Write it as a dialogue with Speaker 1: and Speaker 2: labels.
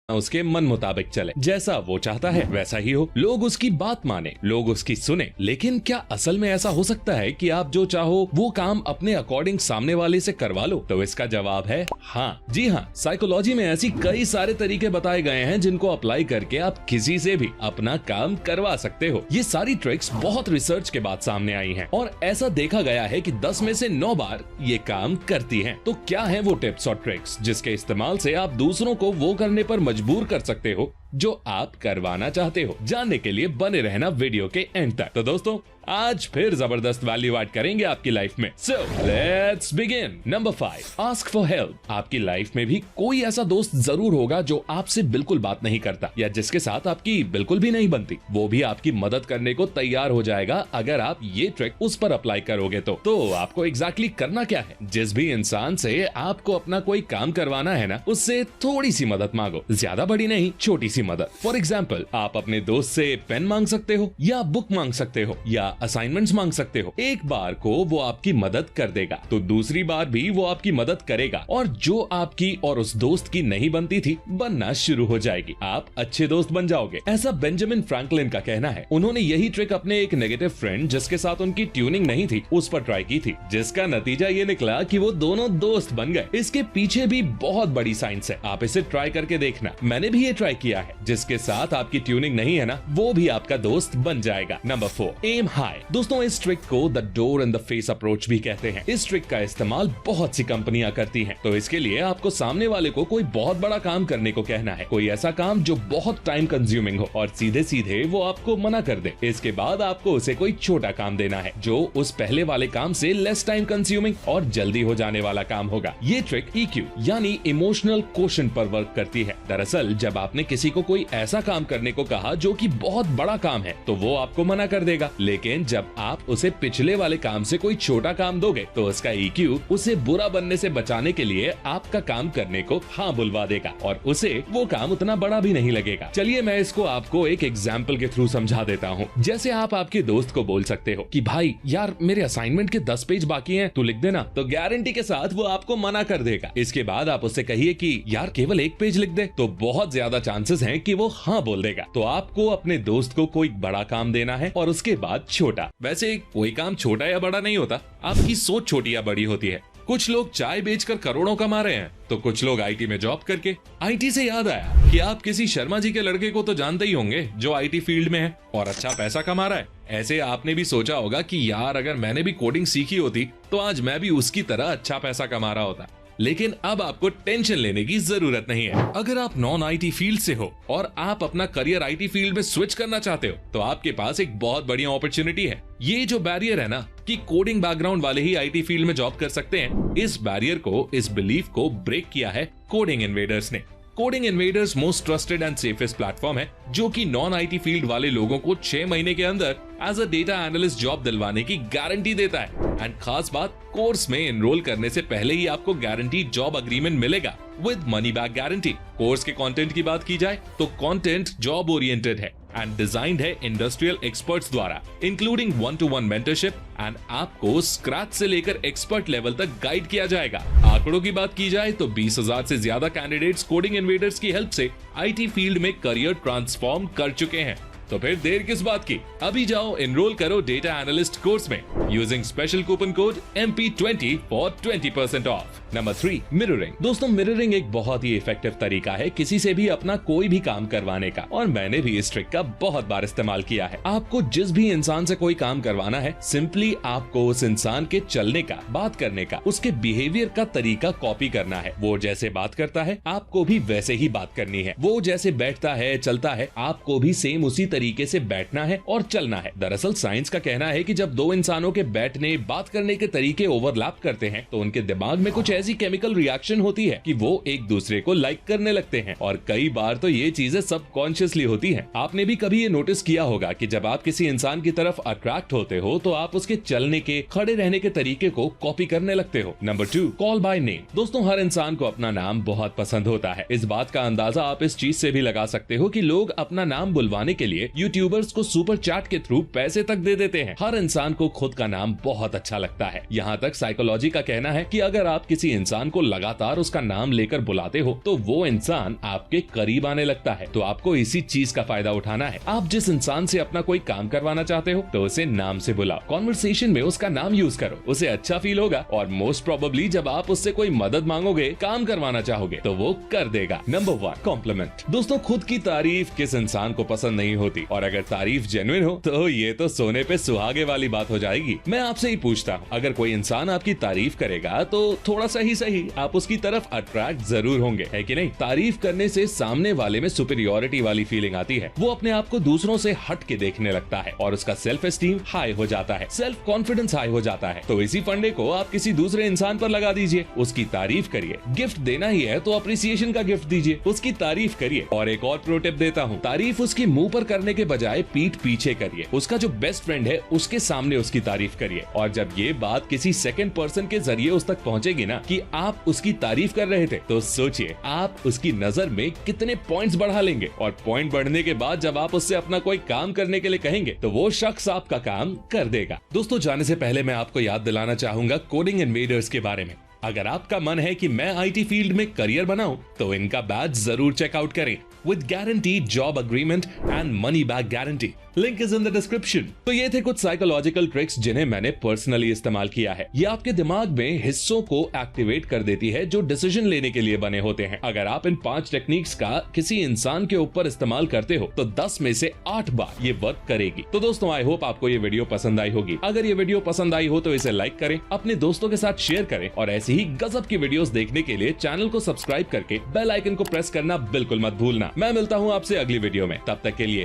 Speaker 1: उसके मन मुताबिक चले, जैसा वो चाहता है वैसा ही हो, लोग उसकी बात माने, लोग उसकी सुने। लेकिन क्या असल में ऐसा हो सकता है कि आप जो चाहो वो काम अपने अकॉर्डिंग सामने वाले से करवा लो? तो इसका जवाब है हाँ। जी हाँ, साइकोलॉजी में ऐसी कई सारे तरीके बताए गए हैं जिनको अप्लाई करके आप किसी से भी अपना काम करवा सकते हो। ये सारी ट्रिक्स बहुत रिसर्च के बाद सामने आई हैं और ऐसा देखा गया है कि 10 में से 9 बार ये काम करती हैं। तो क्या है वो टिप्स और ट्रिक्स जिसके इस्तेमाल से आप दूसरों को वो करने पर मजबूर कर सकते हो जो आप करवाना चाहते हो? जानने के लिए बने रहना वीडियो के एंड तक। तो दोस्तों, आज फिर जबरदस्त वैल्यू ऐड करेंगे आपकी लाइफ में। So let's begin. Number 5, ask for help. आपकी लाइफ में भी कोई ऐसा दोस्त जरूर होगा जो आपसे बिल्कुल बात नहीं करता या जिसके साथ आपकी बिल्कुल भी नहीं बनती। वो भी आपकी मदद करने को तैयार हो जाएगा अगर आप ये ट्रिक उस पर अप्लाई करोगे तो आपको एग्जैक्टली करना क्या है? जिस भी इंसान से आपको अपना कोई काम करवाना है ना, उससे थोड़ी सी मदद मांगो, ज्यादा बड़ी नहीं, छोटी सी मदद। फॉर एग्जाम्पल, आप अपने दोस्त से पेन मांग सकते हो या बुक मांग सकते हो या असाइनमेंट्स मांग सकते हो। एक बार को वो आपकी मदद कर देगा तो दूसरी बार भी वो आपकी मदद करेगा और जो आपकी और उस दोस्त की नहीं बनती थी, बनना शुरू हो जाएगी। आप अच्छे दोस्त बन जाओगे। ऐसा बेंजामिन फ्रैंकलिन का कहना है। उन्होंने यही ट्रिक अपने एक नेगेटिव फ्रेंड जिसके साथ उनकी ट्यूनिंग नहीं थी उस पर ट्राई की थी, जिसका नतीजा ये निकला कि वो दोनों दोस्त बन गए। इसके पीछे भी बहुत बड़ी साइंस है, आप इसे ट्राई करके देखना। मैंने भी ये ट्राई किया है। जिसके साथ आपकी ट्यूनिंग नहीं है ना, वो भी आपका दोस्त बन जाएगा। Number 4, aim high. दोस्तों, इस ट्रिक को the door in the face approach भी कहते हैं। इस ट्रिक का इस्तेमाल बहुत सी कंपनियां करती हैं। तो इसके लिए आपको सामने वाले को कोई बहुत बड़ा काम करने को कहना है, कोई ऐसा काम जो बहुत टाइम कंज्यूमिंग हो और सीधे सीधे वो आपको मना कर दे। इसके बाद आपको उसे कोई छोटा काम देना है जो उस पहले वाले काम से लेस टाइम कंज्यूमिंग और जल्दी हो जाने वाला काम होगा। ये ट्रिक EQ यानी इमोशनल क्वोशंट पर वर्क करती है। दरअसल जब आपने किसी को कोई ऐसा काम करने को कहा जो कि बहुत बड़ा काम है तो वो आपको मना कर देगा, लेकिन जब आप उसे पिछले वाले काम से कोई छोटा काम दोगे तो उसका EQ उसे बुरा बनने से बचाने के लिए आपका काम करने को हाँ बुलवा देगा और उसे वो काम उतना बड़ा भी नहीं लगेगा। चलिए मैं इसको आपको एक एग्जाम्पल के थ्रू समझा देता हूँ। जैसे आप आपके दोस्त को बोल सकते हो कि भाई यार मेरे असाइनमेंट के 10 पेज बाकी हैं, तू लिख देना। तो गारंटी के साथ वो आपको मना कर देगा। इसके बाद आप उससे कहिए कि यार केवल 1 पेज लिख दे, तो बहुत ज्यादा चांसेस हैं कि वो हाँ बोल देगा। तो आपको अपने दोस्त को कोई बड़ा काम देना है और उसके बाद छोटा। वैसे कोई काम छोटा या बड़ा नहीं होता, आपकी सोच छोटी या बड़ी होती है। कुछ लोग चाय बेचकर करोड़ों कमा रहे हैं तो कुछ लोग IT में जॉब करके। IT से याद आया कि आप किसी शर्मा जी के लड़के को तो जानते ही होंगे जो IT फील्ड में है और अच्छा पैसा कमा रहा है। ऐसे आपने भी सोचा होगा कि यार अगर मैंने भी कोडिंग सीखी होती तो आज मैं भी उसकी तरह अच्छा पैसा कमा रहा होता। लेकिन अब आपको टेंशन लेने की जरूरत नहीं है। अगर आप नॉन IT फील्ड से हो और आप अपना करियर IT फील्ड में स्विच करना चाहते हो तो आपके पास एक बहुत बढ़िया अपॉर्चुनिटी है। ये जो बैरियर है ना कि कोडिंग बैकग्राउंड वाले ही IT फील्ड में जॉब कर सकते हैं, इस बैरियर को, इस बिलीफ को ब्रेक किया है कोडिंग इन्वेडर्स ने। Coding invaders most trusted and safest platform है जो कि नॉन IT फील्ड वाले लोगों को 6 महीने के अंदर as a data analyst job दिलवाने की गारंटी देता है। एंड खास बात, कोर्स में एनरोल करने से पहले ही आपको गारंटी जॉब अग्रीमेंट मिलेगा with money back guarantee. Course के कंटेंट की बात की जाए तो कंटेंट जॉब ओरिएंटेड है एंड डिजाइन्ड है इंडस्ट्रियल एक्सपर्ट्स द्वारा, इंक्लूडिंग 1-to-1 मेंटरशिप एंड आपको स्क्रैच से लेकर एक्सपर्ट लेवल तक गाइड किया जाएगा। आंकड़ों की बात की जाए तो 20,000 से ज्यादा कैंडिडेट्स कोडिंग इन्वेडर्स की हेल्प से IT फील्ड में करियर ट्रांसफॉर्म कर चुके हैं। तो फिर देर किस बात की, अभी जाओ एनरोल करो डेटा एनालिस्ट कोर्स में using special coupon code MP20 for 20% of. Number 3, mirroring. दोस्तों, मिररिंग एक बहुत ही इफेक्टिव तरीका है किसी से भी अपना कोई भी काम करवाने का और मैंने भी इस ट्रिक का बहुत बार इस्तेमाल किया है। आपको जिस भी इंसान से कोई काम करवाना है, सिंपली आपको उस इंसान के चलने का, बात करने का, उसके बिहेवियर का तरीका कॉपी करना है। वो जैसे बात करता है आपको भी वैसे ही बात करनी है। वो जैसे बैठता है, चलता है, आपको भी सेम उसी तरीके से बैठना है और चलना है। दरअसल साइंस का कहना है कि जब दो इंसानों के बैठने, बात करने के तरीके ओवरलैप करते हैं तो उनके दिमाग में कुछ ऐसी केमिकल रिएक्शन होती है कि वो एक दूसरे को लाइक करने लगते हैं और कई बार तो ये चीजें सबकॉन्शियसली होती हैं। आपने भी कभी ये नोटिस किया होगा कि जब आप किसी इंसान की तरफ अट्रैक्ट होते हो तो आप उसके चलने के, खड़े रहने के तरीके को कॉपी करने लगते हो। Number 2, call by name. दोस्तों, हर इंसान को अपना नाम बहुत पसंद होता है। इस बात का अंदाजा आप इस चीज से भी लगा सकते हो कि लोग अपना नाम बुलवाने के लिए लिए यूट्यूबर्स को सुपर चैट के थ्रू पैसे तक दे देते हैं। हर इंसान को खुद का नाम बहुत अच्छा लगता है। यहाँ तक साइकोलॉजी का कहना है कि अगर आप किसी इंसान को लगातार उसका नाम लेकर बुलाते हो तो वो इंसान आपके करीब आने लगता है। तो आपको इसी चीज का फायदा उठाना है। आप जिस इंसान से अपना कोई काम करवाना चाहते हो तो उसे नाम से बुलाओ, कॉन्वर्सेशन में उसका नाम यूज करो, उसे अच्छा फील होगा और मोस्ट प्रोबेबली जब आप उससे कोई मदद मांगोगे, काम करवाना चाहोगे तो वो कर देगा। Number 1, compliment. दोस्तों, खुद की तारीफ किस इंसान को पसंद नहीं होती, और अगर तारीफ जेन्युइन हो तो ये तो सोने पे सुहागे वाली बात हो जाएगी। मैं आपसे ही पूछता हूँ, अगर कोई इंसान आपकी तारीफ करेगा तो थोड़ा सा ही सही आप उसकी तरफ अट्रैक्ट जरूर होंगे, है कि नहीं? तारीफ करने से सामने वाले में सुपीरियोरिटी वाली फीलिंग आती है। वो अपने आप को दूसरों से हट के देखने लगता है और उसका सेल्फ एस्टीम हाई हो जाता है, सेल्फ कॉन्फिडेंस हाई हो जाता है। तो इसी फंडे को आप किसी दूसरे इंसान पर लगा दीजिए, उसकी तारीफ करिए। गिफ्ट देना ही है तो अप्रिसिएशन का गिफ्ट दीजिए, उसकी तारीफ करिए। और एक और प्रो टिप देता हूँ, तारीफ उसकी मुंह पर करने के बजाय पीठ पीछे करिए। उसका जो बेस्ट फ्रेंड है उसके सामने उसकी तारीफ करिए। और जब ये बात किसी सेकंड पर्सन के जरिए उस तक पहुंचेगी ना कि आप उसकी तारीफ कर रहे थे, तो सोचिए आप उसकी नजर में कितने पॉइंट्स बढ़ा लेंगे। और पॉइंट बढ़ने के बाद जब आप उससे अपना कोई काम करने के लिए कहेंगे तो वो शख्स आपका काम कर देगा। दोस्तों, जाने से पहले मैं आपको याद दिलाना चाहूंगा कोडिंग इन्वेडर्स के बारे में। अगर आपका मन है कि मैं आईटी फील्ड में करियर बनाऊं तो इनका बैच जरूर चेकआउट करें। With guaranteed job agreement and money back guarantee, link is in the description. तो ये थे कुछ साइकोलॉजिकल ट्रिक्स जिन्हें मैंने पर्सनली इस्तेमाल किया है। ये आपके दिमाग में हिस्सों को एक्टिवेट कर देती है जो डिसीजन लेने के लिए बने होते हैं। अगर आप इन 5 टेक्निक्स का किसी इंसान के ऊपर इस्तेमाल करते हो तो 10 में से 8 बार ये वर्क करेगी। तो दोस्तों, आई होप आपको ये वीडियो पसंद आई होगी। अगर ये वीडियो पसंद आई हो तो इसे लाइक करें, अपने दोस्तों के साथ शेयर करें और ऐसी ही गजब की वीडियोस देखने के लिए चैनल को सब्सक्राइब करके बेल आइकन को प्रेस करना बिल्कुल मत भूलना। मैं मिलता हूँ आपसे अगली वीडियो में, तब तक के लिए